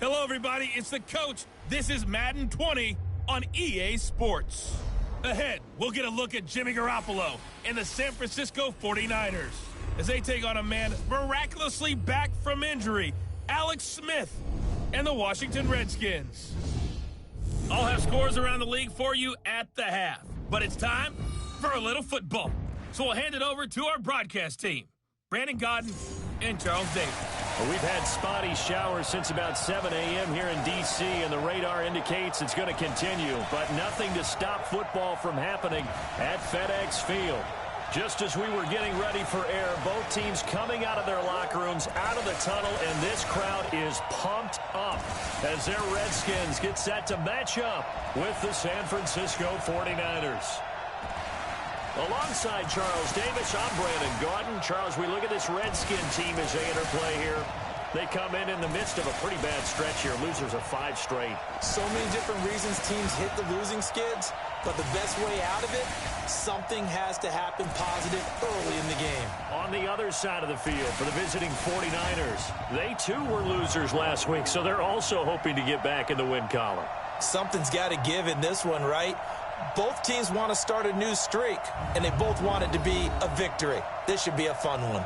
Hello, everybody. It's the coach. This is Madden 20 on EA Sports. Ahead, we'll get a look at Jimmy Garoppolo and the San Francisco 49ers as they take on a man miraculously back from injury, Alex Smith, and the Washington Redskins. I'll have scores around the league for you at the half, but it's time for a little football. So we'll hand it over to our broadcast team, Brandon Godden and Charles Davis. Well, we've had spotty showers since about 7 a.m. here in D.C., and the radar indicates it's going to continue, but nothing to stop football from happening at FedEx Field. Just as we were getting ready for air, both teams coming out of their locker rooms, out of the tunnel, and this crowd is pumped up as their Redskins get set to match up with the San Francisco 49ers. Alongside Charles Davis, I'm Brandon Gaudin. Charles, we look at this Redskin team as they interplay here. They come in the midst of a pretty bad stretch here. Losers of 5 straight. So many different reasons teams hit the losing skids, but the best way out of it, something has to happen positive early in the game. On the other side of the field for the visiting 49ers, they too were losers last week, so they're also hoping to get back in the win column. Something's got to give in this one, right? Both teams want to start a new streak, and they both want it to be a victory. This should be a fun one.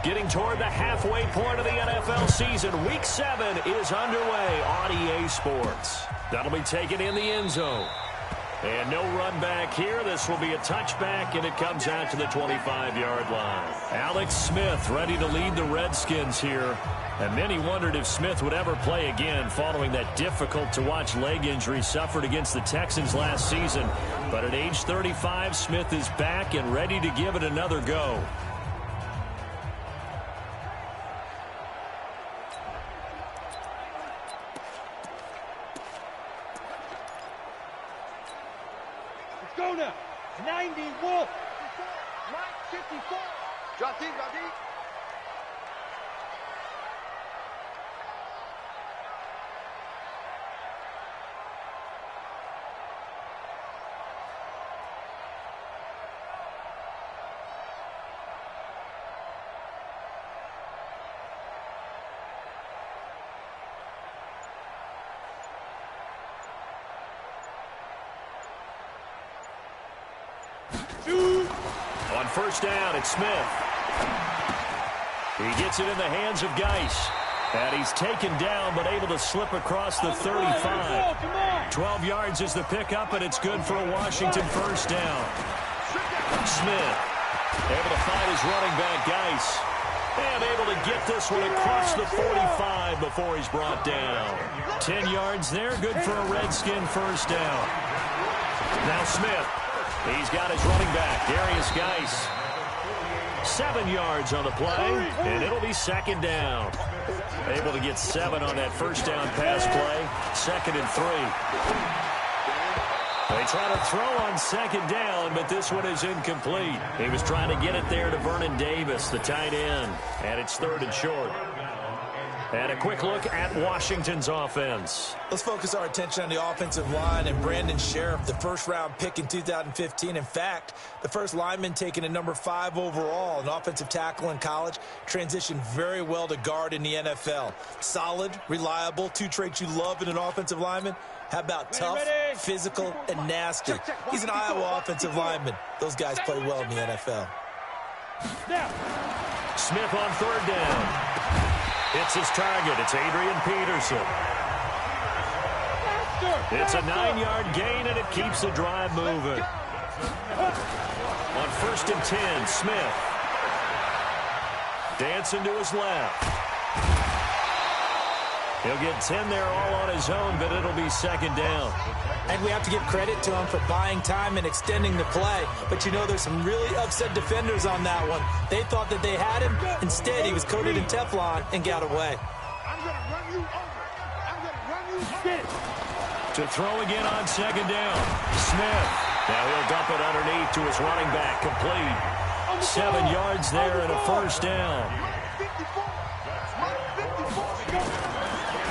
Getting toward the halfway point of the NFL season, Week 7 is underway on EA Sports. That'll be taken in the end zone. And no run back here. This will be a touchback, and it comes out to the 25-yard line. Alex Smith ready to lead the Redskins here. And many wondered if Smith would ever play again following that difficult-to-watch leg injury suffered against the Texans last season. But at age 35, Smith is back and ready to give it another go. Go now. 90 Wolf. 54. Drop deep, drop deep. On first down, it's Smith. He gets it in the hands of Geis. And he's taken down, but able to slip across the 35. 12 yards is the pickup, and it's good for a Washington first down. Smith able to find his running back, Geis. And able to get this one across the 45 before he's brought down. 10 yards there, good for a Redskin first down. Now Smith. He's got his running back, Darius Geis. 7 yards on the play, and it'll be second down. Able to get 7 on that first down pass play. 2nd and 3. They try to throw on second down, but this one is incomplete. He was trying to get it there to Vernon Davis, the tight end, and it's 3rd and short. And a quick look at Washington's offense. Let's focus our attention on the offensive line and Brandon Sheriff, the first-round pick in 2015. In fact, the first lineman taken at number 5 overall, an offensive tackle in college, transitioned very well to guard in the NFL. Solid, reliable, 2 traits you love in an offensive lineman. How about tough, physical, and nasty? He's an Iowa offensive lineman. Those guys play well in the NFL. Smith on 3rd down. It's his target. It's Adrian Peterson. It's a 9-yard gain, and it keeps the drive moving. On 1st and 10, Smith. Dancing to his left. He'll get 10 there all on his own, but it'll be second down. And we have to give credit to him for buying time and extending the play. But, you know, there's some really upset defenders on that one. They thought that they had him. Instead, he was coated in Teflon and got away. I'm going to run you over. I'm going to run you over. Get it. To throw again on second down. Smith. Now he'll dump it underneath to his running back. Complete. 7 yards there and a first down.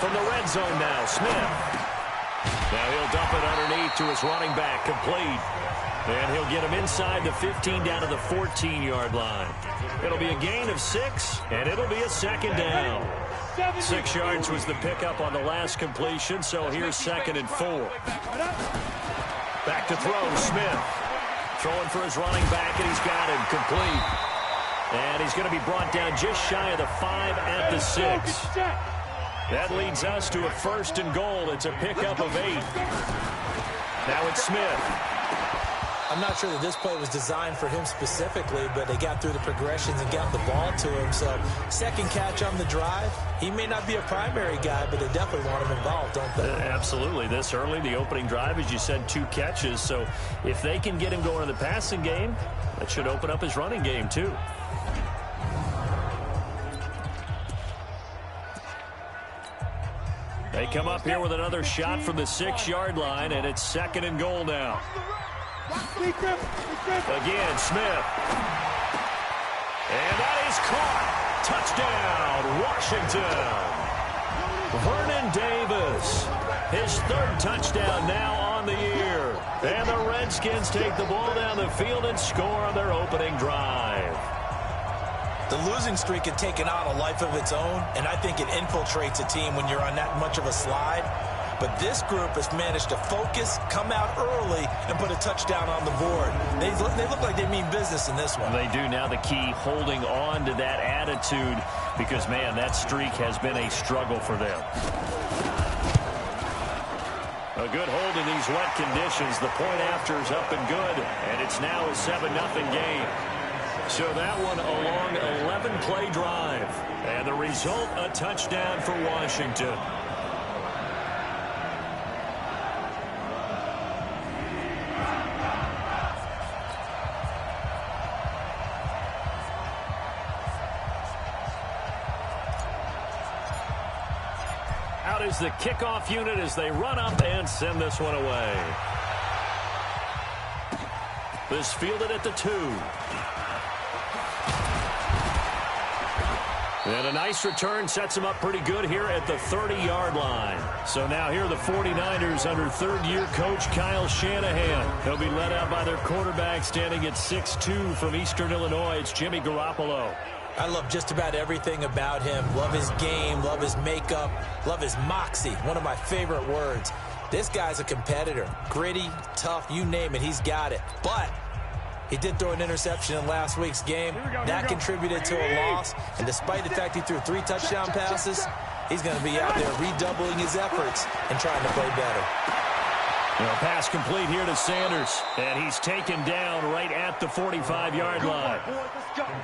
From the red zone now, Smith. Now he'll dump it underneath to his running back. Complete. And he'll get him inside the 15 down to the 14-yard line. It'll be a gain of 6, and it'll be a second down. 6 yards was the pickup on the last completion, so here's 2nd and 4. Back to throw, Smith. Throwing for his running back, and he's got him complete. And he's going to be brought down just shy of the 5 at the 6. That leads us to a 1st and goal. It's a pickup of 8. Now it's Smith. I'm not sure that this play was designed for him specifically, but they got through the progressions and got the ball to him. So, second catch on the drive. He may not be a primary guy, but they definitely want him involved, don't they? Absolutely. This early, the opening drive, as you said, 2 catches. So, if they can get him going in the passing game, that should open up his running game, too. They come up here with another shot from the 6-yard line, and it's 2nd and goal now. Again, Smith. And that is caught. Touchdown, Washington. Vernon Davis. His 3rd touchdown now on the year. And the Redskins take the ball down the field and score on their opening drive. The losing streak had taken on a life of its own, and I think it infiltrates a team when you're on that much of a slide. But this group has managed to focus, come out early, and put a touchdown on the board. They look like they mean business in this one. They do. Now the key, holding on to that attitude, because, man, that streak has been a struggle for them. A good hold in these wet conditions. The point after is up and good, and it's now a 7-0 game. So that one a long 11-play drive. And the result, a touchdown for Washington. Out is the kickoff unit as they run up and send this one away. This fielded at the 2. And a nice return sets him up pretty good here at the 30-yard line. So now here are the 49ers under 3rd-year coach Kyle Shanahan. They'll be led out by their quarterback standing at 6'2" from Eastern Illinois. It's Jimmy Garoppolo. I love just about everything about him. Love his game, love his makeup, love his moxie. One of my favorite words. This guy's a competitor. Gritty, tough, you name it, he's got it. But he did throw an interception in last week's game. That contributed to a loss. And despite the fact he threw 3 touchdown passes, he's going to be out there redoubling his efforts and trying to play better. Pass complete here to Sanders. And he's taken down right at the 45-yard line.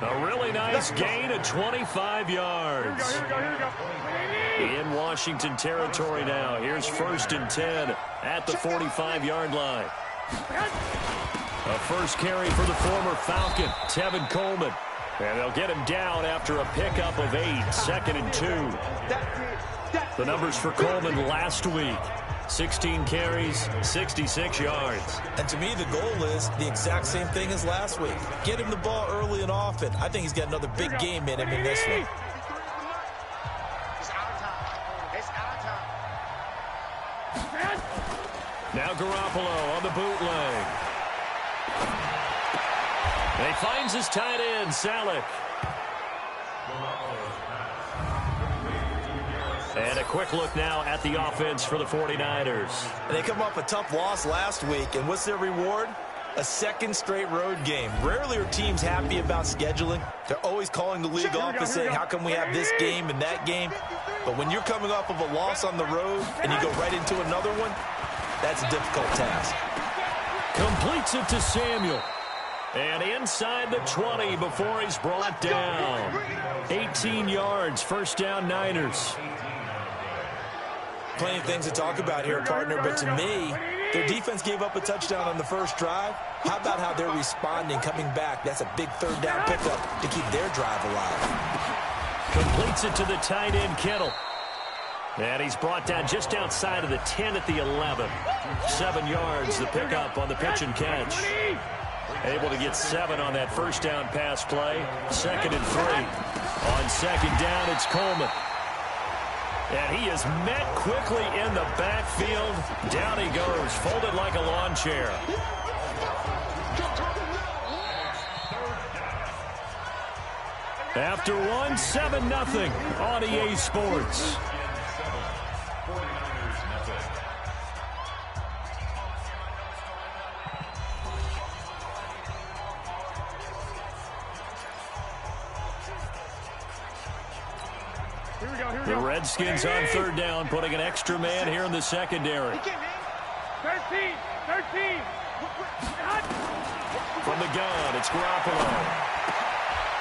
A really nice gain of 25 yards. In Washington territory now. Here's 1st and 10 at the 45-yard line. A first carry for the former Falcon, Tevin Coleman. And they'll get him down after a pickup of 8, 2nd and 2. The numbers for Coleman last week. 16 carries, 66 yards. And to me, the goal is the exact same thing as last week. Get him the ball early and often. I think he's got another big game in him in this one. Now Garoppolo on the bootleg. And he finds his tight end, Salek. And a quick look now at the offense for the 49ers. And they come off a tough loss last week, and what's their reward? A 2nd straight road game. Rarely are teams happy about scheduling. They're always calling the league office saying, how come we have this game and that game? But when you're coming off of a loss on the road and you go right into another one, that's a difficult task. Completes it to Samuel. And inside the 20 before he's brought down. 18 yards, first down Niners. Plenty of things to talk about here, partner, but to me, their defense gave up a touchdown on the first drive. How about how they're responding, coming back? That's a big 3rd down pickup to keep their drive alive. Completes it to the tight end, Kittle. And he's brought down just outside of the 10 at the 11. 7 yards, the pickup on the pitch and catch. Able to get 7 on that first down pass play. 2nd and 3. On 2nd down, it's Coleman. And he is met quickly in the backfield. Down he goes, folded like a lawn chair. After one, 7-0 on EA Sports. The Redskins on 3rd down, putting an extra man here in the secondary. 13. From the gun, it's Garoppolo.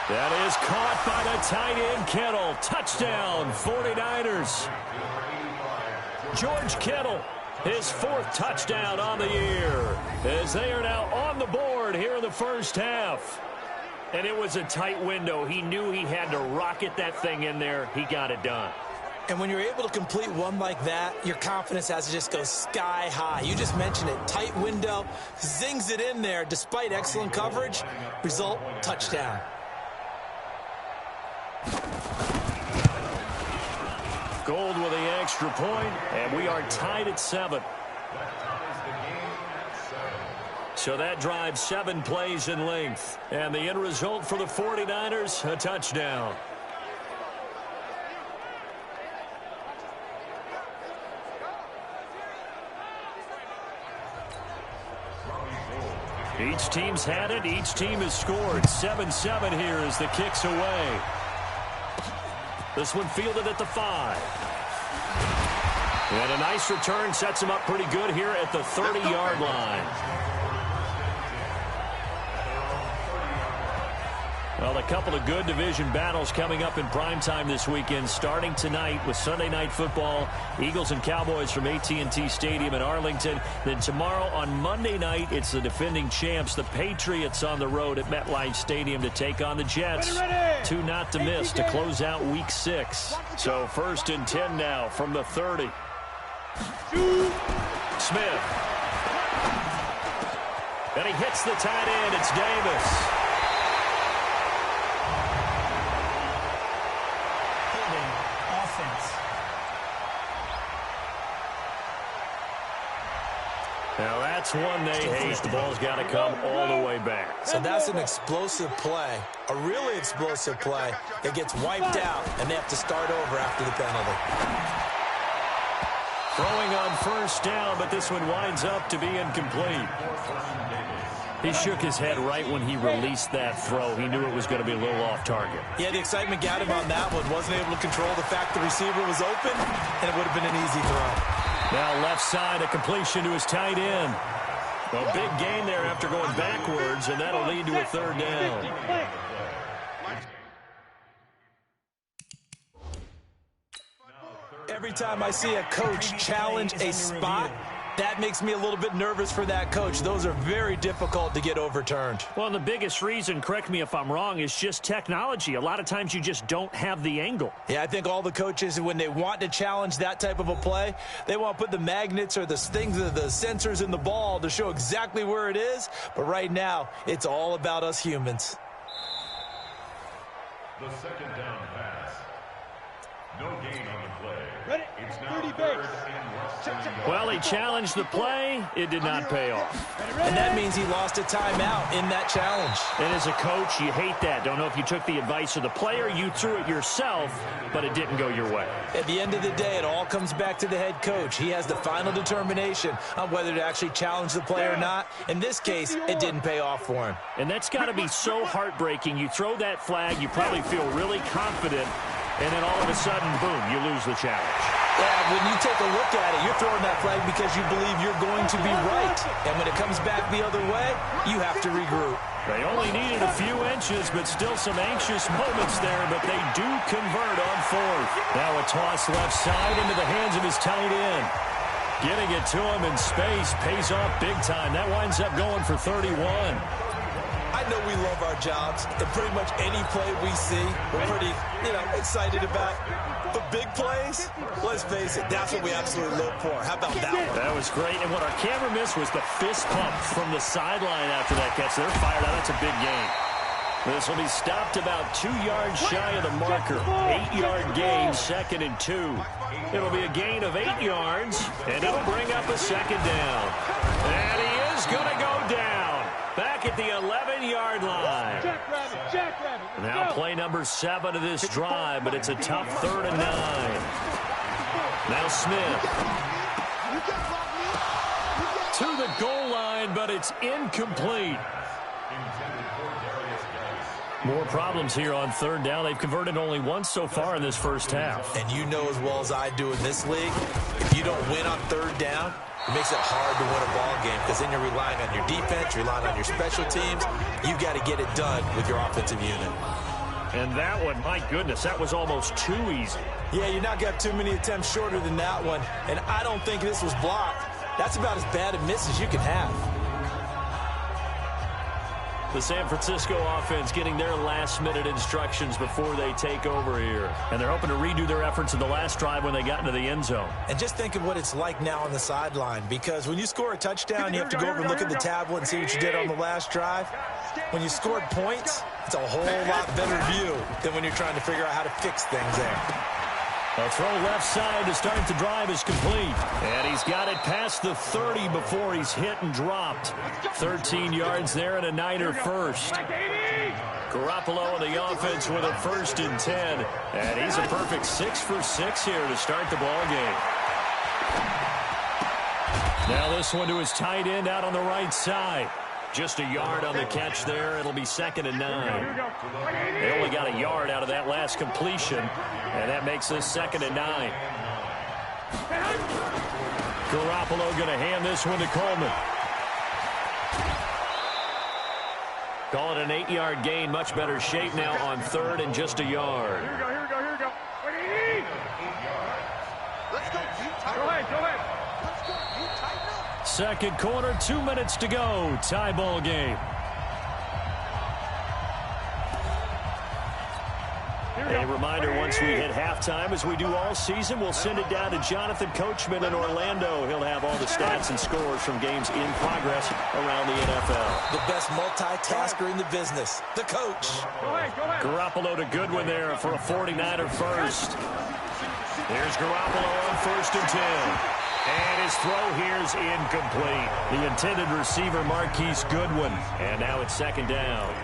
That is caught by the tight end, Kittle. Touchdown, 49ers. George Kittle, his 4th touchdown on the year, as they are now on the board here in the first half. And it was a tight window. He knew he had to rocket that thing in there. He got it done. And when you're able to complete one like that, your confidence has to just go sky high. You just mentioned it. Tight window, zings it in there despite excellent coverage. Result, touchdown. Gold with the extra point, and we are tied at 7. So that drives 7 plays in length. And the end result for the 49ers, a touchdown. Each team's had it. Each team has scored. 7-7 here as the kick's away. This one fielded at the 5. And a nice return sets him up pretty good here at the 30-yard line. Well, a couple of good division battles coming up in primetime this weekend, starting tonight with Sunday Night Football, Eagles and Cowboys from AT&T Stadium in Arlington. Then tomorrow on Monday night, it's the defending champs, the Patriots, on the road at MetLife Stadium to take on the Jets. 2 not to miss to close out Week 6. So 1st and 10 now from the 30. Smith. And he hits the tight end. It's Davis. Now that's one they hate. The ball's got to come all the way back. So that's an explosive play, a really explosive play that gets wiped out, and they have to start over after the penalty. Throwing on 1st down, but this one winds up to be incomplete. He shook his head right when he released that throw. He knew it was going to be a little off target. Yeah, the excitement got him on that one. Wasn't able to control the fact the receiver was open, and it would have been an easy throw. Now left side, a completion to his tight end. A big gain there after going backwards, and that'll lead to a 3rd down. Every time I see a coach challenge a spot, that makes me a little bit nervous for that coach. Those are very difficult to get overturned. Well, the biggest reason, correct me if I'm wrong, is just technology. A lot of times you just don't have the angle. Yeah, I think all the coaches, when they want to challenge that type of a play, they want to put the magnets or the things, the sensors in the ball to show exactly where it is. But right now, it's all about us humans. The 2nd down pass. No gain on the play. Ready? It's now 30 3rd base. and less. Well, he challenged the play. It did not pay off. And that means he lost a timeout in that challenge. And as a coach, you hate that. Don't know if you took the advice of the player. You threw it yourself, but it didn't go your way. At the end of the day, it all comes back to the head coach. He has the final determination on whether to actually challenge the play or not. In this case, it didn't pay off for him. And that's got to be so heartbreaking. You throw that flag, you probably feel really confident, and then all of a sudden, boom, you lose the challenge. Yeah, when you take a look at it, you're throwing that flag because you believe you're going to be right. And when it comes back the other way, you have to regroup. They only needed a few inches, but still some anxious moments there, but they do convert on 4th. Now a toss left side into the hands of his tight end. Getting it to him in space pays off big time. That winds up going for 31. I know we love our jobs, and pretty much any play we see, we're pretty, excited about. But big plays, let's face it, that's what we absolutely live for. How about that one? That was great. And what our camera missed was the fist pump from the sideline after that catch. They're fired out. That's a big gain. This will be stopped about 2 yards shy of the marker. 8-yard gain, 2nd and 2. It'll be a gain of 8 yards, and it'll bring up a 2nd down. And he is going to go down. Back at the 11-yard line. Now play number 7 of this drive, but it's a tough 3rd and 9. Now Smith. To the goal line, but it's incomplete. More problems here on 3rd down. They've converted only once so far in this first half. And you know as well as I do in this league, if you don't win on 3rd down, it makes it hard to win a ball game because then you're relying on your defense, you're relying on your special teams. You've got to get it done with your offensive unit. And that one, my goodness, that was almost too easy. Yeah, you not got too many attempts shorter than that one. And I don't think this was blocked. That's about as bad a miss as you can have. The San Francisco offense getting their last-minute instructions before they take over here. And they're hoping to redo their efforts in the last drive when they got into the end zone. And just think of what it's like now on the sideline, because when you score a touchdown, you have to go over and look at the tablet and see what you did on the last drive. When you scored points, it's a whole lot better view than when you're trying to figure out how to fix things there. A throw left side to start the drive is complete. And he's got it past the 30 before he's hit and dropped. 13 yards there and a Niner first. Garoppolo on the offense with a 1st and 10. And he's a perfect 6 for 6 here to start the ball game. Now this one to his tight end out on the right side. Just a yard on the catch there. It'll be 2nd and 9. They only got a yard out of that last completion, and that makes this 2nd and 9. Garoppolo going to hand this one to Coleman. Call it an 8-yard gain. Much better shape now on 3rd and just a yard. Here we go. Let's go. Go ahead. Second quarter, 2 minutes to go. Tie ball game. A reminder, once we hit halftime, as we do all season, we'll send it down to Jonathan Coachman in Orlando. He'll have all the stats and scores from games in progress around the NFL. The best multitasker in the business, the coach. Go ahead. Garoppolo to Goodwin there for a 49er first. There's Garoppolo on 1st and 10. And his throw here's incomplete. The intended receiver, Marquise Goodwin. And now it's 2nd down.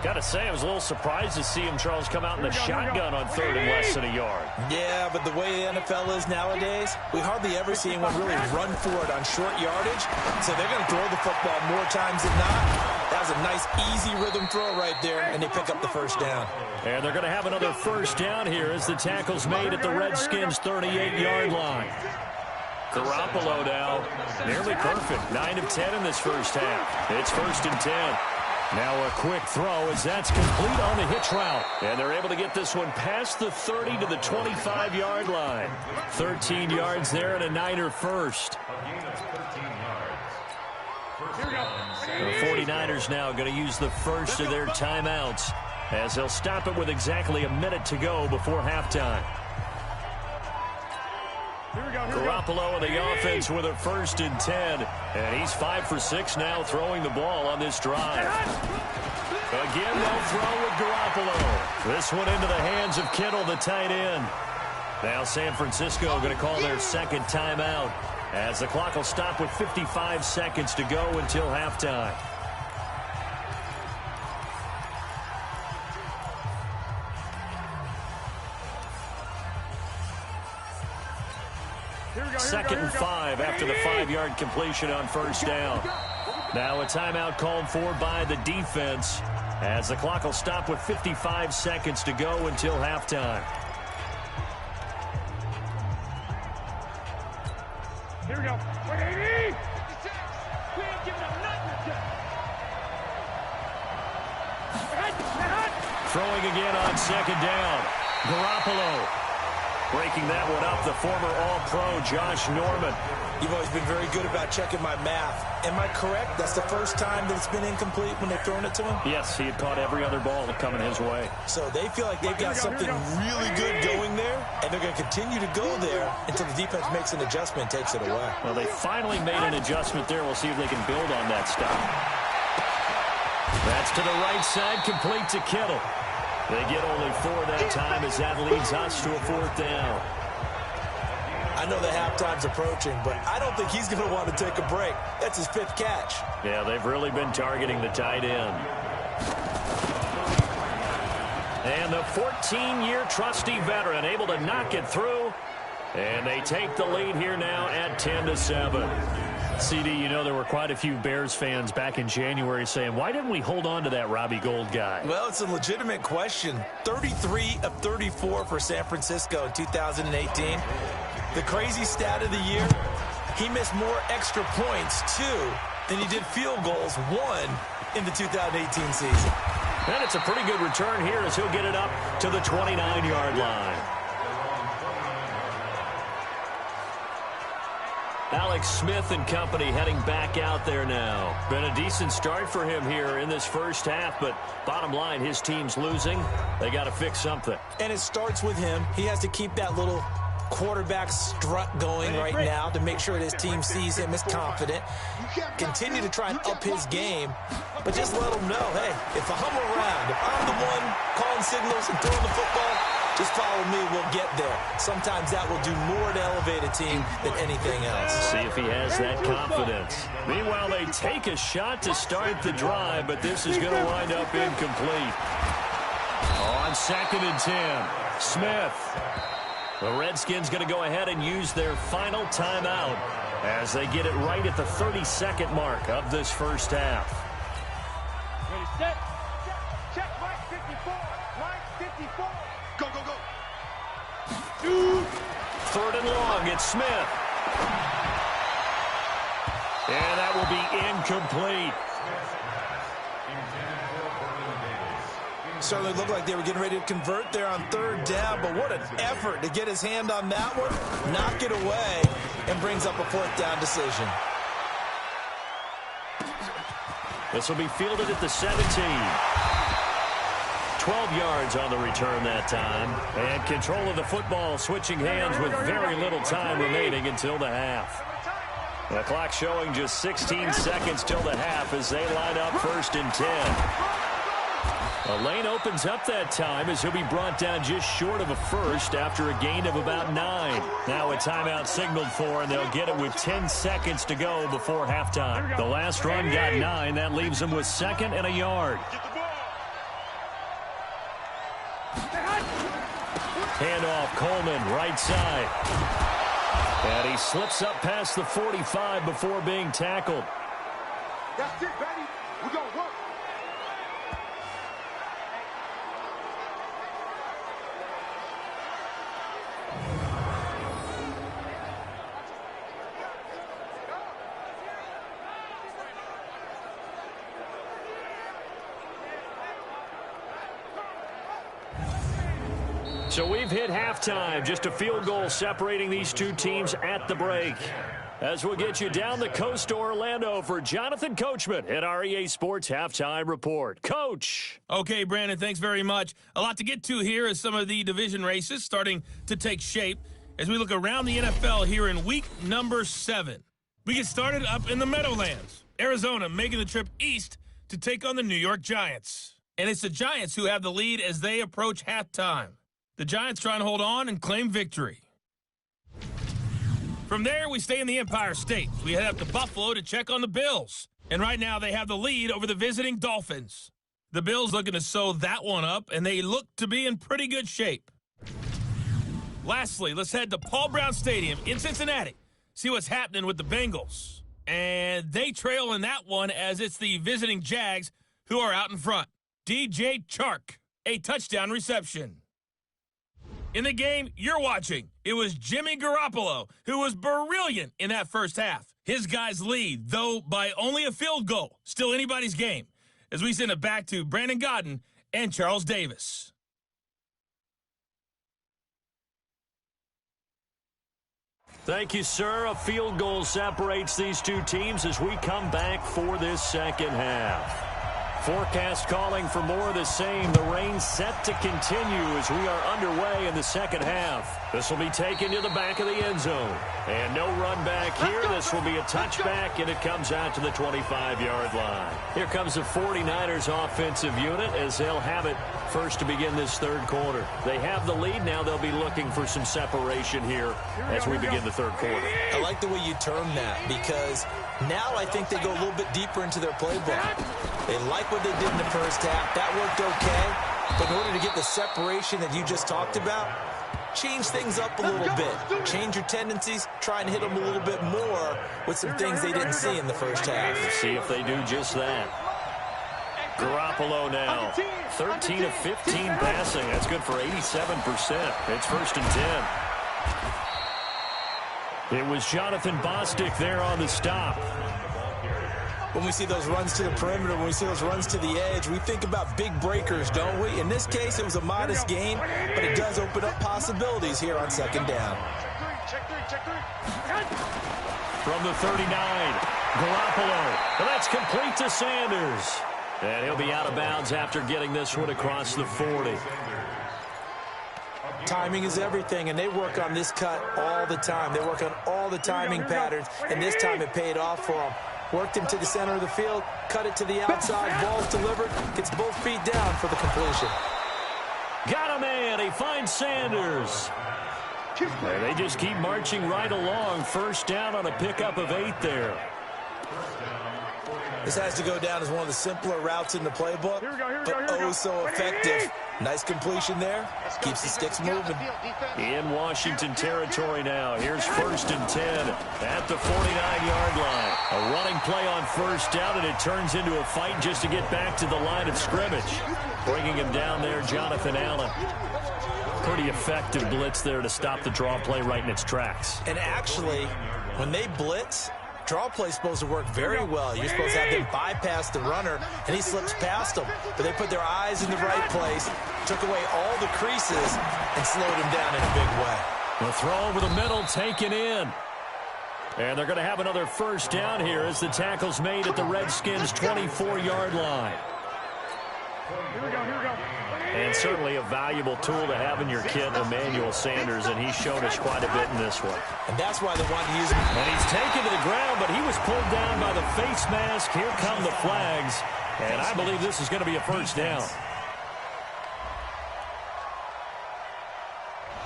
Got to say, I was a little surprised to see him, Charles, come out in the shotgun on 3rd and less than a yard. Yeah, but the way the NFL is nowadays, we hardly ever see anyone really run for it on short yardage. So they're going to throw the football more times than not. That was a nice, easy rhythm throw right there, and they pick up the 1st down. And they're going to have another 1st down here as the tackle's made at the Redskins' 38-yard line. Garoppolo now, nearly perfect. 9 of 10 in this first half. It's 1st and 10. Now a quick throw as that's complete on the hitch route. And they're able to get this one past the 30 to the 25-yard line. 13 yards there and a Niner first. The 49ers now going to use the first of their timeouts as they'll stop it with exactly a minute to go before halftime. Garoppolo on the offense with a 1st and 10. And he's 5 for 6 now throwing the ball on this drive. Again, they'll throw with Garoppolo. This one into the hands of Kittle, the tight end. Now San Francisco going to call their 2nd timeout as the clock will stop with 55 seconds to go until halftime. Second and 5 after the 5-yard completion on 1st down. Now a timeout called for by the defense as the clock will stop with 55 seconds to go until halftime. Here we go. 180. We ain't giving up nothing. Throwing again on 2nd down. Garoppolo breaking that one up, the former All-Pro Josh Norman. You've always been very good about checking my math. Am I correct? That's the first time that it's been incomplete when they've thrown it to him? Yes, he had caught every other ball coming his way. So they feel like they've got something really good going there, and they're going to continue to go there until the defense makes an adjustment and takes it away. Well, they finally made an adjustment there. We'll see if they can build on that stuff. That's to the right side, complete to Kittle. They get only 4 that time as that leads us to a 4th down. I know the halftime's approaching, but I don't think he's going to want to take a break. That's his 5th catch. Yeah, they've really been targeting the tight end. And the 14-year trusty veteran able to knock it through. And they take the lead here now at 10-7. CD, you know there were quite a few Bears fans back in January saying, why didn't we hold on to that Robbie Gould guy? Well, it's a legitimate question. 33 of 34 for San Francisco in 2018. The crazy stat of the year, he missed more extra points, 2, than he did field goals, 1 in the 2018 season. And it's a pretty good return here as he'll get it up to the 29-yard line. Alex Smith and company heading back out there now. Been a decent start for him here in this first half, but bottom line, his team's losing. They got to fix something. And it starts with him. He has to keep that little quarterback strut going right now to make sure that his team sees him as confident. Continue to try and up his game, but just let him know, hey, if I'm around, if I'm the one calling signals and throwing the football, just follow me, we'll get there. Sometimes that will do more to elevate a team than anything else. See if he has that confidence. Meanwhile, they take a shot to start the drive, but this is going to wind up incomplete. On 2nd and 10, Smith. The Redskins going to go ahead and use their final timeout as they get it right at the 32nd mark of this first half. Ready, set. Check, Mike 54. Mike 54. Go, go, go. 3rd and long, it's Smith. And that will be incomplete. Certainly looked like they were getting ready to convert there on 3rd down, but what an effort to get his hand on that one, knock it away, and brings up a 4th down decision. This will be fielded at the 17. 12 yards on the return that time. And control of the football switching hands with very little time remaining until the half. The clock showing just 16 seconds till the half as they line up 1st and 10. A lane opens up that time as he'll be brought down just short of a first after a gain of about 9. Now a timeout signaled for, and they'll get it with 10 seconds to go before halftime. The last run got 9. That leaves them with 2nd and a yard. Handoff, Coleman, right side. And he slips up past the 45 before being tackled. That's it, baby. We're going to work. So we've hit halftime, just a field goal separating these two teams at the break. As we'll get you down the coast to Orlando for Jonathan Coachman at our EA Sports Halftime Report. Coach. Okay, Brandon, thanks very much. A lot to get to here as some of the division races starting to take shape as we look around the NFL here in week number 7. We get started up in the Meadowlands. Arizona making the trip east to take on the New York Giants. And it's the Giants who have the lead as they approach halftime. The Giants trying to hold on and claim victory. From there, we stay in the Empire State. We head up to Buffalo to check on the Bills. And right now, they have the lead over the visiting Dolphins. The Bills looking to sew that one up, and they look to be in pretty good shape. Lastly, let's head to Paul Brown Stadium in Cincinnati. See what's happening with the Bengals. And they trail in that one as it's the visiting Jags who are out in front. DJ Chark, a touchdown reception. In the game you're watching, it was Jimmy Garoppolo who was brilliant in that first half. His guys lead, though by only a field goal. Still anybody's game. As we send it back to Brandon Godden and Charles Davis. Thank you, sir. A field goal separates these two teams as we come back for this second half. Forecast calling for more of the same. The rain set to continue as we are underway in the second half. This will be taken to the back of the end zone. And no run back here. This will be a touchback, and it comes out to the 25-yard line. Here comes the 49ers offensive unit as they'll have it first to begin this third quarter. They have the lead. Now they'll be looking for some separation here as we begin the third quarter. I like the way you term that because now I think they go a little bit deeper into their playbook. They like what they did in the first half. That worked okay. But in order to get the separation that you just talked about, change things up a little bit. Change your tendencies. Try and hit them a little bit more with some things they didn't see in the first half. See if they do just that. Garoppolo now. 13 of 15 passing. That's good for 87%. It's first and 10. It was Jonathan Bostic there on the stop. When we see those runs to the perimeter, when we see those runs to the edge, we think about big breakers, don't we? In this case, it was a modest gain, but it does open up possibilities here on second down. From the 39, Garoppolo. And that's complete to Sanders. And he'll be out of bounds after getting this one across the 40. Timing is everything, and they work on this cut all the time. They work on all the timing patterns, and this time it paid off for them. Worked him to the center of the field, cut it to the outside, ball's delivered, gets both feet down for the completion. Got a man, he finds Sanders. And they just keep marching right along. First down on a pickup of 8 there. This has to go down as one of the simpler routes in the playbook, but oh so effective. Nice completion there. Keeps the sticks moving. In Washington territory now. Here's first and 10 at the 49-yard line. A running play on first down, and it turns into a fight just to get back to the line of scrimmage. Bringing him down there, Jonathan Allen. Pretty effective blitz there to stop the draw play right in its tracks. And actually, when they blitz, draw play's supposed to work very well. You're supposed to have them bypass the runner, and he slips past them. But they put their eyes in the right place, took away all the creases, and slowed him down in a big way. The throw over the middle taken in. And they're going to have another first down here as the tackle's made at the Redskins' 24-yard line. Here we go. And certainly a valuable tool to have in your kit, Emmanuel Sanders, and he's shown us quite a bit in this one. And that's why they want to use him. And he's taken to the ground, but he was pulled down by the face mask. Here come the flags, and I believe this is going to be a first down.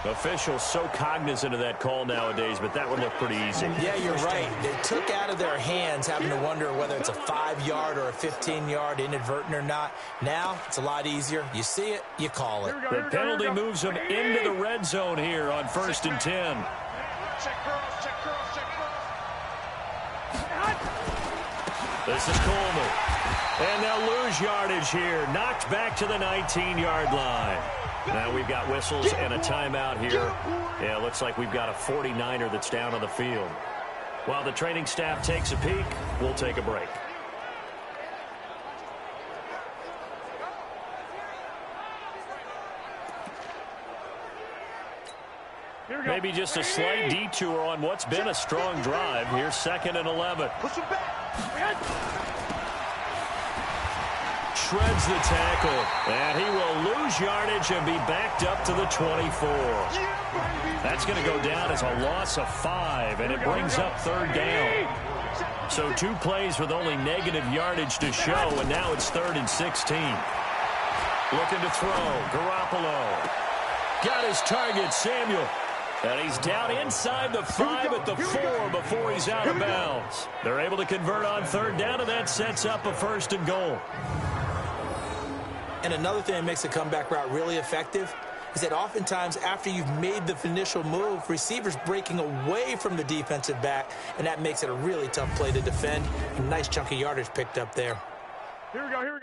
Officials so cognizant of that call nowadays, but that would look pretty easy. Yeah, you're right. They took out of their hands having to wonder whether it's a 5-yard or a 15-yard, inadvertent or not. Now, it's a lot easier. You see it, you call it. The penalty moves them into the red zone here on first and 10. Check cross. This is Coleman. And they'll lose yardage here. Knocked back to the 19-yard line. Now we've got whistles and a timeout here. Yeah, it looks like we've got a 49er that's down on the field. While the training staff takes a peek, we'll take a break. Maybe just a slight detour on what's been a strong drive. Here's second and 11. Push him back. Shreds the tackle, and he will lose yardage and be backed up to the 24. That's going to go down as a loss of 5, and it brings up third down. So 2 plays with only negative yardage to show, and now it's 3rd and 16. Looking to throw, Garoppolo. Got his target, Samuel. And he's down inside the 5 at the 4 before he's out of bounds. They're able to convert on third down, and that sets up a 1st and goal. And another thing that makes a comeback route really effective is that oftentimes after you've made the initial move, receivers breaking away from the defensive back, and that makes it a really tough play to defend. A nice chunk of yardage picked up there. Here we go.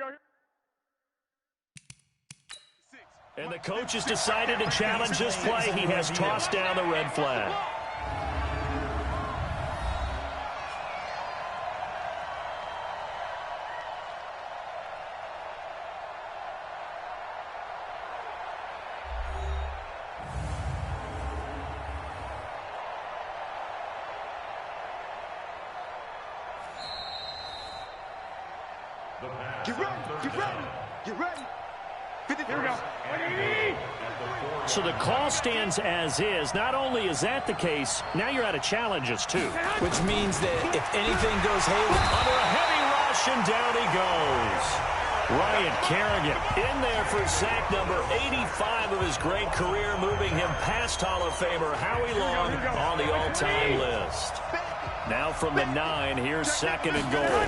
And the coach has decided to challenge this play. He has tossed down the red flag. Get ready. Get ready. Get ready. Here we go. So the call stands as is. Not only is that the case, now you're out of challenges, too. Which means that if anything goes haywire, Under a heavy rush, and down he goes. Ryan Kerrigan in there for sack number 85 of his great career, moving him past Hall of Famer Howie Long on the all-time list. Now from the 9, here's 2nd and goal.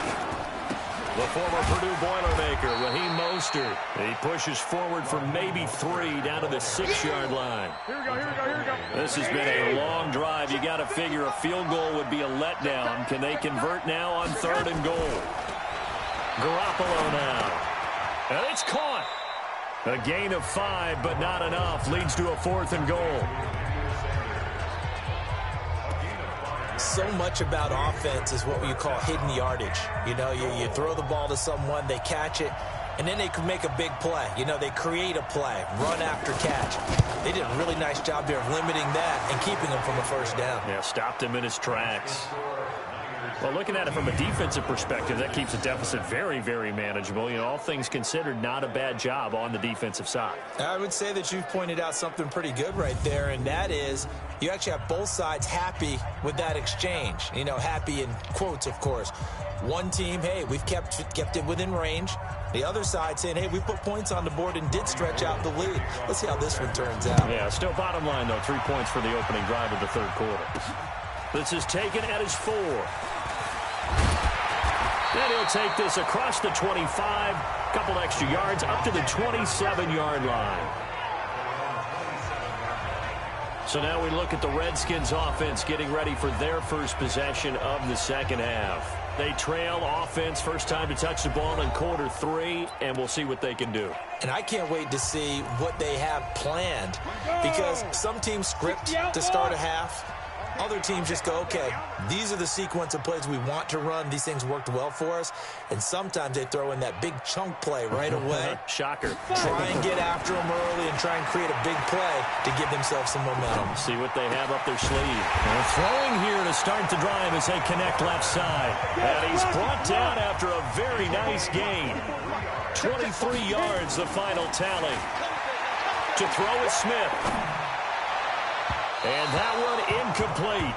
The former Purdue Boilermaker, Raheem Mostert. He pushes forward for maybe 3 down to the 6-yard line. Here we go. This has been a long drive. You got to figure a field goal would be a letdown. Can they convert now on 3rd and goal? Garoppolo now. And it's caught. A gain of 5, but not enough. Leads to a 4th and goal. so much about offense is what you call hidden yardage. You know, you throw the ball to someone, they catch it, and then they can make a big play. You know, they create a play, run after catch. They did a really nice job there of limiting that and keeping him from a first down. Yeah, stopped him in his tracks. Well, looking at it from a defensive perspective, that keeps the deficit very, very manageable. You know, all things considered, not a bad job on the defensive side. I would say that you've pointed out something pretty good right there, and that is you actually have both sides happy with that exchange. You know, happy in quotes, of course. One team, hey, we've kept it within range. The other side saying, hey, we put points on the board and did stretch out the lead. Let's see how this one turns out. Yeah, still bottom line, though, 3 points for the opening drive of the third quarter. This is taken at his 4. Then he'll take this across the 25, couple extra yards up to the 27-yard line. So now we look at the Redskins offense getting ready for their first possession of the second half. They trail offense, first time to touch the ball in quarter 3, and we'll see what they can do. And I can't wait to see what they have planned, because some teams script to start a half. Other teams just go, okay, these are the sequence of plays we want to run. These things worked well for us. And sometimes they throw in that big chunk play right away. Shocker. Try and get after them early and try and create a big play to give themselves some momentum. See what they have up their sleeve. They're throwing here to start the drive as they connect left side. And he's brought down after a very nice gain. 23 yards, the final tally. To throw is Smith. And that one incomplete.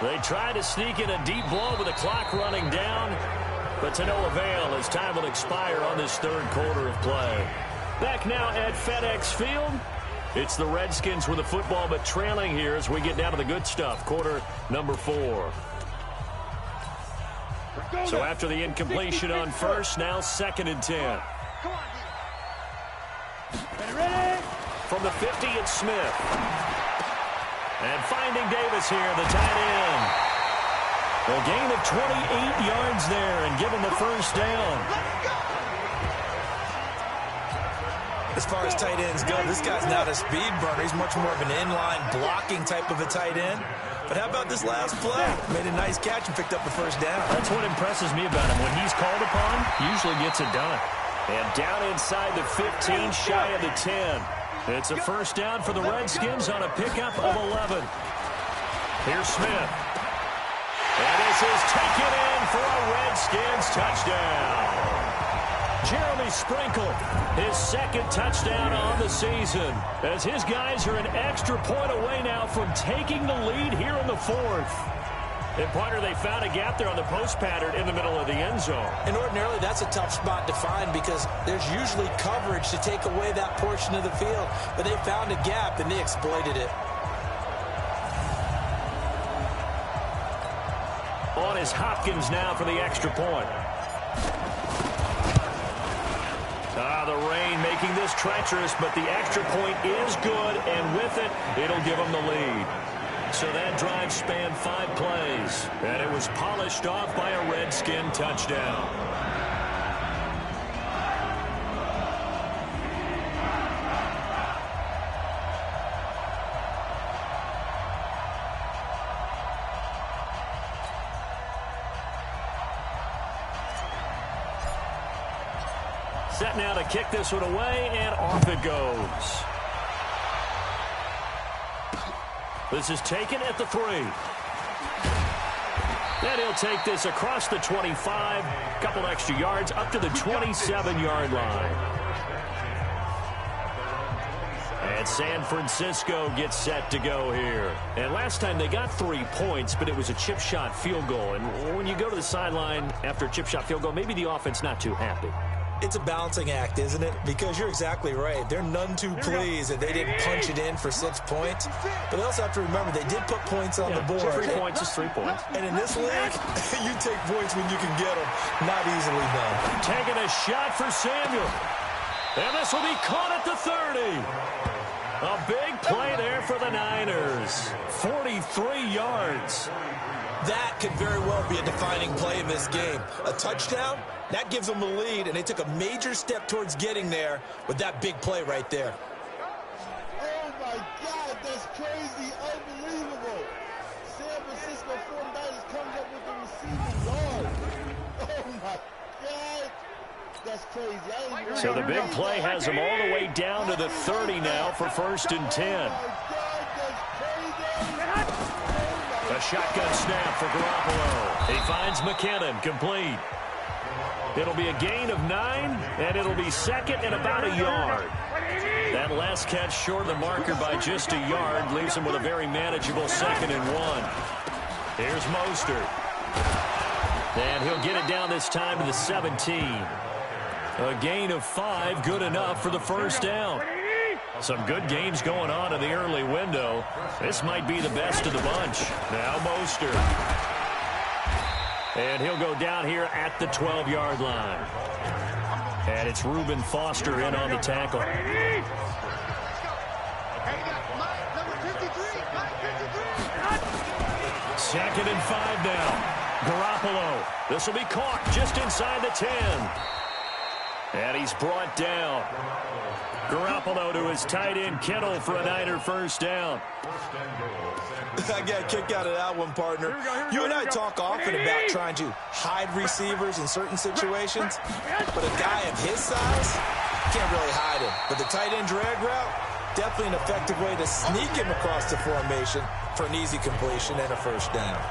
They try to sneak in a deep blow with the clock running down, but to no avail as time will expire on this third quarter of play. Back now at FedEx Field. It's the Redskins with the football, but trailing here as we get down to the good stuff. Quarter number 4. So after the incompletion on first, now 2nd and 10. From the 50, it's Smith. And finding Davis here, the tight end. A gain of 28 yards there and give him the first down. As far as tight ends go, this guy's not a speed burner. He's much more of an inline blocking type of a tight end. But how about this last play? Made a nice catch and picked up the first down. That's what impresses me about him. When he's called upon, usually gets it done. And down inside the 15, shy of the 10. It's a first down for the Redskins on a pickup of 11. Here's Smith. And this is taken in for a Redskins touchdown. Jeremy Sprinkle, his second touchdown on the season, as his guys are an extra point away now from taking the lead here in the 4th. And, partner, they found a gap there on the post pattern in the middle of the end zone. And ordinarily that's a tough spot to find because there's usually coverage to take away that portion of the field. But they found a gap and they exploited it. On is Hopkins now for the extra point. The rain making this treacherous, but the extra point is good, and with it, it'll give them the lead. So that drive spanned 5 plays, and it was polished off by a Redskin touchdown. Set now to kick this one away, and off it goes. This is taken at the 3. And he'll take this across the 25, a couple extra yards, up to the 27-yard line. And San Francisco gets set to go here. And last time they got 3 points, but it was a chip shot field goal. And when you go to the sideline after a chip shot field goal, maybe the offense not too happy. It's a balancing act, isn't it? Because you're exactly right. They're none too pleased that they didn't punch it in for 6 points. But they also have to remember they did put points on the board. 3 points is 3 points. And in this league, you take points when you can get them. Not easily done. Taking a shot for Samuel. And this will be caught at the 30. A big play there for the Niners. 43 yards. That could very well be a defining play in this game. A touchdown, that gives them the lead, and they took a major step towards getting there with that big play right there. Oh, my God, that's crazy, unbelievable. San Francisco 49ers comes up with the receiving yard. Oh, my God. That's crazy. So the big play has them all the way down to the 30 now for 1st and 10. Oh, my God, that's crazy. A shotgun snap for Garoppolo. He finds McKinnon, complete. It'll be a gain of 9, and it'll be 2nd and about a yard. That last catch short of the marker by just a yard leaves him with a very manageable 2nd and 1. Here's Mostert. And he'll get it down this time to the 17. A gain of 5, good enough for the 1st down. Some good games going on in the early window. This might be the best of the bunch. Now Mostert. And he'll go down here at the 12-yard line. And it's Reuben Foster in on the tackle. 2nd and 5 now. Garoppolo. This will be caught just inside the 10. And he's brought down. Garoppolo to his tight end, Kittle, for a Niner 1st down. I got a kick out of that one, partner. You and I talk often about trying to hide receivers in certain situations, but a guy of his size can't really hide him. But the tight end drag route, definitely an effective way to sneak him across the formation for an easy completion and a 1st down.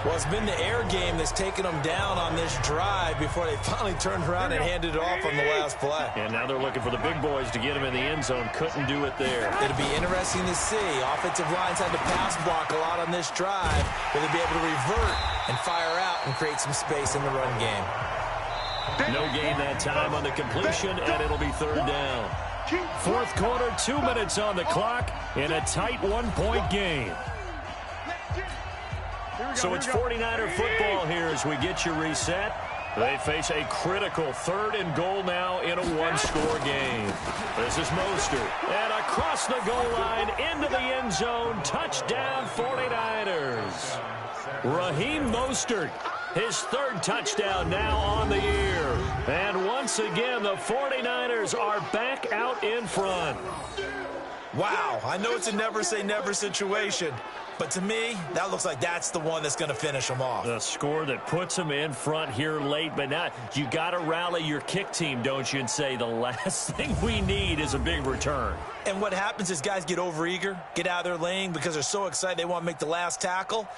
Well, it's been the air game that's taken them down on this drive before they finally turned around and handed it off on the last play. And now they're looking for the big boys to get him in the end zone. Couldn't do it there. It'll be interesting to see. Offensive lines had to pass block a lot on this drive. Will they be able to revert and fire out and create some space in the run game? No gain that time on the completion, and it'll be 3rd down. 4th quarter, 2 minutes on the clock in a tight 1-point game. So it's 49er football here as we get you reset. They face a critical 3rd and goal now in a 1-score game. This is Mostert. And across the goal line into the end zone. Touchdown 49ers. Raheem Mostert. His 3rd touchdown now on the year. And once again, the 49ers are back out in front. Wow, I know it's a never-say-never situation, but to me, that looks like that's the one that's going to finish them off. The score that puts them in front here late, but now you got to rally your kick team, don't you, and say the last thing we need is a big return. And what happens is guys get overeager, get out of their lane because they're so excited they want to make the last tackle.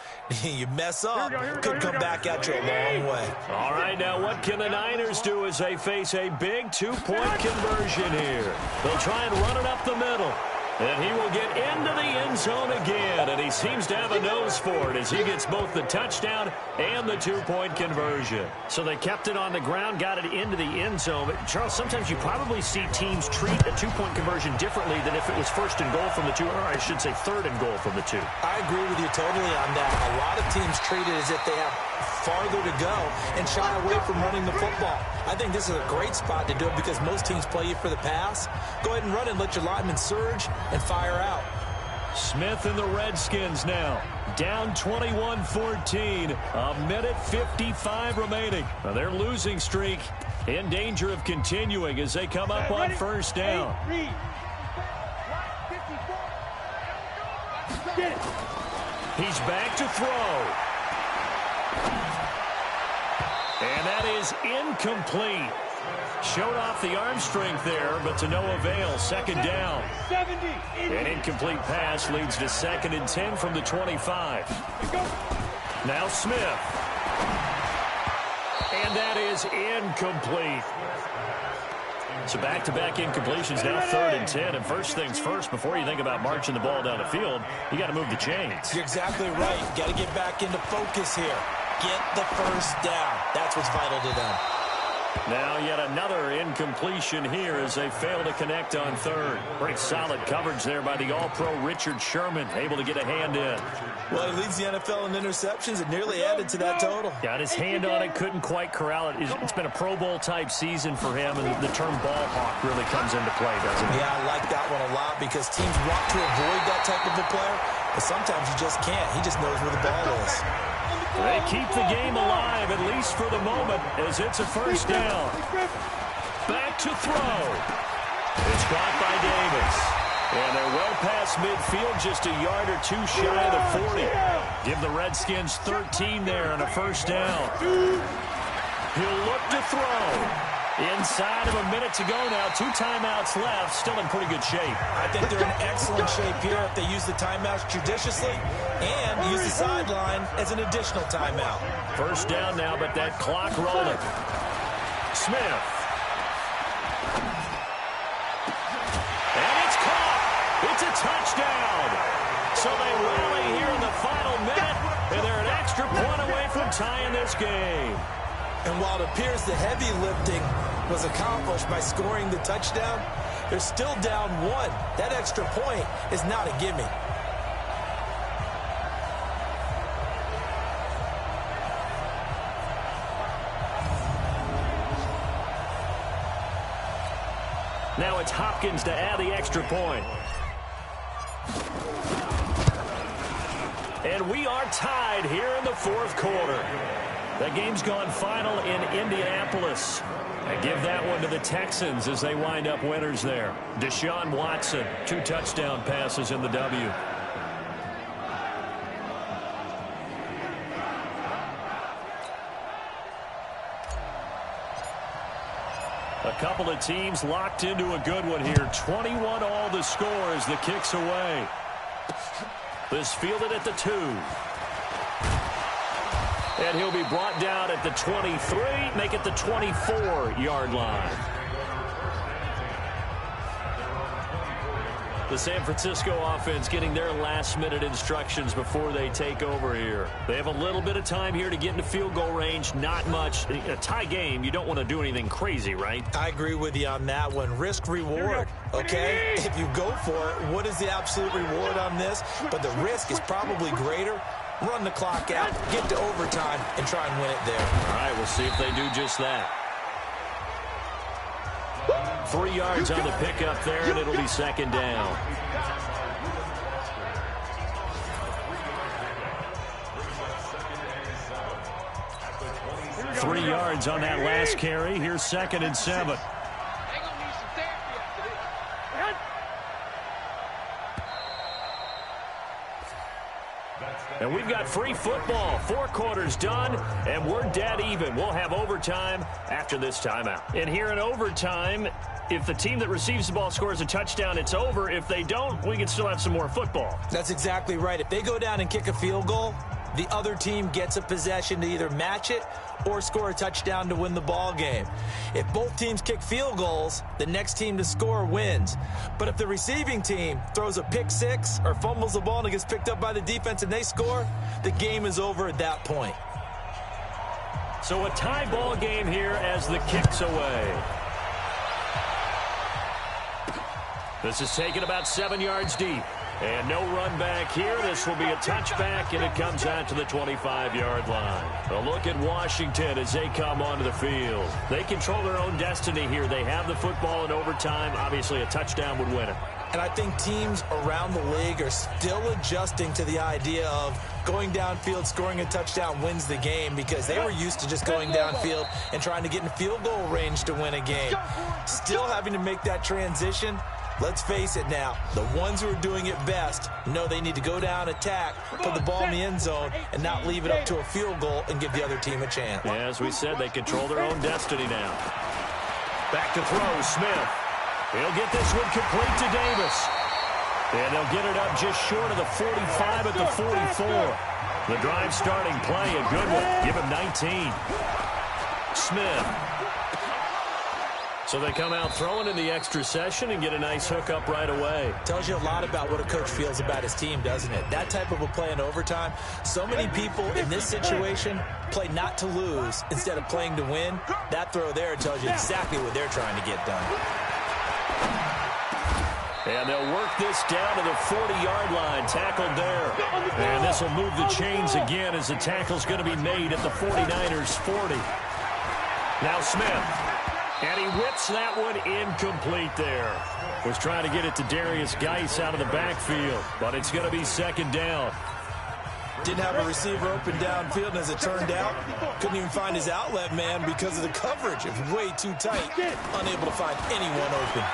You mess up, could come back at you a long way. All right, now what can the Niners do as they face a big 2-point conversion here? They'll try and run it up the middle. And he will get into the end zone again, and he seems to have a nose for it as he gets both the touchdown and the 2-point conversion. So they kept it on the ground, got it into the end zone. But Charles, sometimes you probably see teams treat a 2-point conversion differently than if it was 1st and goal from the 2, or I should say 3rd and goal from the 2. I agree with you totally on that. A lot of teams treat it as if they have farther to go and shy away from running the football. I think this is a great spot to do it because most teams play you for the pass. Go ahead and run and let your linemen surge and fire out. Smith and the Redskins now down 21-14. A minute 55 remaining. Now their losing streak in danger of continuing as they come up on 1st down. He's back to throw. And that is incomplete. Showed off the arm strength there, but to no avail. 2nd down. An incomplete pass leads to 2nd and 10 from the 25. Now Smith. And that is incomplete. So back-to-back incompletions, now 3rd and 10. And first things first, before you think about marching the ball down the field, you got to move the chains. You're exactly right. Got to get back into focus here. Get the first down. That's what's vital to them. Now yet another incompletion here as they fail to connect on 3rd. Pretty solid coverage there by the All-Pro Richard Sherman, able to get a hand in. Well, he leads the NFL in interceptions and nearly added to that total. Got his hand on it, couldn't quite corral it. It's been a Pro Bowl-type season for him, and the term ball hawk really comes into play, doesn't it? Yeah, I like that one a lot because teams want to avoid that type of a player, but sometimes you just can't. He just knows where the ball is. They keep the game alive, at least for the moment, as it's a first down. Back to throw. It's caught by Davis. And they're well past midfield, just a yard or two shy of the 40. Give the Redskins 13 there on a first down. He'll look to throw. Inside of a minute to go now. 2 timeouts left. Still in pretty good shape. I think they're in excellent shape here if they use the timeouts judiciously and use the sideline as an additional timeout. First down now, but that clock rolling. Smith. And it's caught. It's a touchdown. So they rally here in the final minute, and they're an extra point away from tying this game. And while it appears the heavy lifting was accomplished by scoring the touchdown, they're still down 1. That extra point is not a gimme. Now it's Hopkins to add the extra point. And we are tied here in the 4th quarter. That game's gone final in Indianapolis. I give that one to the Texans as they wind up winners there. Deshaun Watson, 2 touchdown passes in the W. A couple of teams locked into a good one here. 21 all the score as the kick's away. This fielded at the 2. And he'll be brought down at the 23, make it the 24-yard line. The San Francisco offense getting their last-minute instructions before they take over here. They have a little bit of time here to get into field goal range, not much. A tie game, you don't want to do anything crazy, right? I agree with you on that one. Risk-reward, okay? If you go for it, what is the absolute reward on this? But the risk is probably greater. Run the clock out, get to overtime, and try and win it there. All right, we'll see if they do just that. 3 yards on the pickup there, and it'll be 2nd down. Three yards on that last carry. Here's 2nd and 7. And we've got free football. 4 quarters done, and we're dead even. We'll have overtime after this timeout. And here in overtime, if the team that receives the ball scores a touchdown, it's over. If they don't, we can still have some more football. That's exactly right. If they go down and kick a field goal, the other team gets a possession to either match it or score a touchdown to win the ball game. If both teams kick field goals, the next team to score wins. But if the receiving team throws a pick six or fumbles the ball and it gets picked up by the defense and they score, the game is over at that point. So a tie ball game here as the kick's away. This is taken about 7 yards deep. And no run back here. This will be a touchback, and it comes out to the 25-yard line. A look at Washington as they come onto the field. They control their own destiny here. They have the football in overtime. Obviously, a touchdown would win it. And I think teams around the league are still adjusting to the idea of going downfield, scoring a touchdown wins the game, because they were used to just going downfield and trying to get in field goal range to win a game. Still having to make that transition. Let's face it now, the ones who are doing it best know they need to go down, attack, put the ball in the end zone, and not leave it up to a field goal and give the other team a chance. Yeah, as we said, they control their own destiny now. Back to throw, Smith. He'll get this one complete to Davis. And they'll get it up just short of the 45 at the 44. The drive starting play, a good one. Give him 19. Smith. So they come out throwing in the extra session and get a nice hook up right away. Tells you a lot about what a coach feels about his team, doesn't it? That type of a play in overtime. So many people in this situation play not to lose instead of playing to win. That throw there tells you exactly what they're trying to get done. And they'll work this down to the 40-yard line. Tackled there. And this will move the chains again as the tackle's going to be made at the 49ers 40. Now Smith. And he whips that one incomplete there. Was trying to get it to Darius Geis out of the backfield, but it's going to be second down. Didn't have a receiver open downfield, and as it turned out, couldn't even find his outlet man because of the coverage. It was way too tight, unable to find anyone open.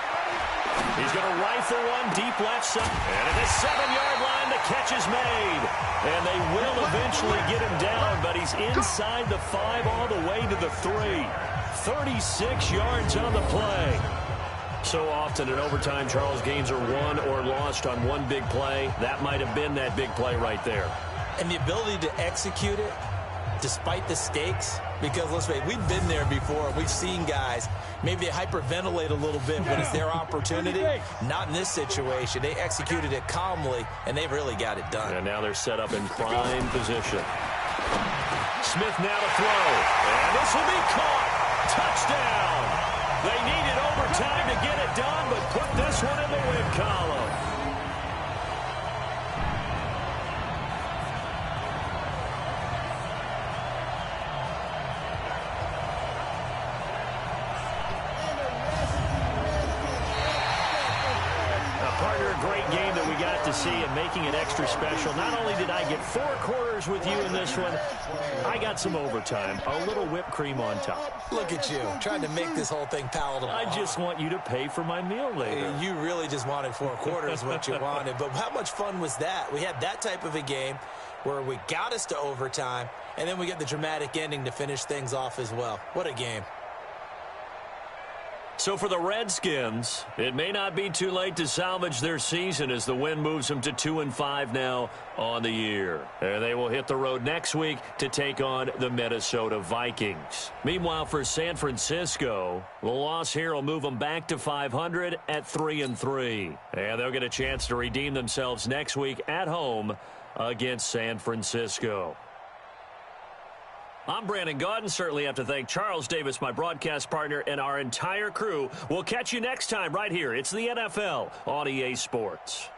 He's going to rifle one deep left side. And at the 7-yard line, the catch is made. And they will eventually get him down, but he's inside the 5 all the way to the 3. 36 yards on the play. So often in overtime, Charles, games are won or lost on one big play. That might have been that big play right there. And the ability to execute it despite the stakes, because let's face it, we've been there before. We've seen guys, maybe they hyperventilate a little bit when it's their opportunity. Not in this situation. They executed it calmly, and they've really got it done. And now they're set up in prime position. Smith now to throw. And this will be caught. Touchdown. They needed overtime to get it done, but put this one in the win column. Great game that we got to see and making it extra special. Not only did I get 4 quarters with you in this one, I got some overtime, a little whipped cream on top. Look at you, trying to make this whole thing palatable. I just want you to pay for my meal later. You really just wanted 4 quarters what you wanted, but how much fun was that? We had that type of a game where we got us to overtime, and then we get the dramatic ending to finish things off as well. What a game. So for the Redskins, it may not be too late to salvage their season as the win moves them to 2-5 now on the year. And they will hit the road next week to take on the Minnesota Vikings. Meanwhile, for San Francisco, the loss here will move them back to 500 at 3-3. And they'll get a chance to redeem themselves next week at home against San Francisco. I'm Brandon Gaudin. Certainly have to thank Charles Davis, my broadcast partner, and our entire crew. We'll catch you next time right here. It's the NFL on EA Sports.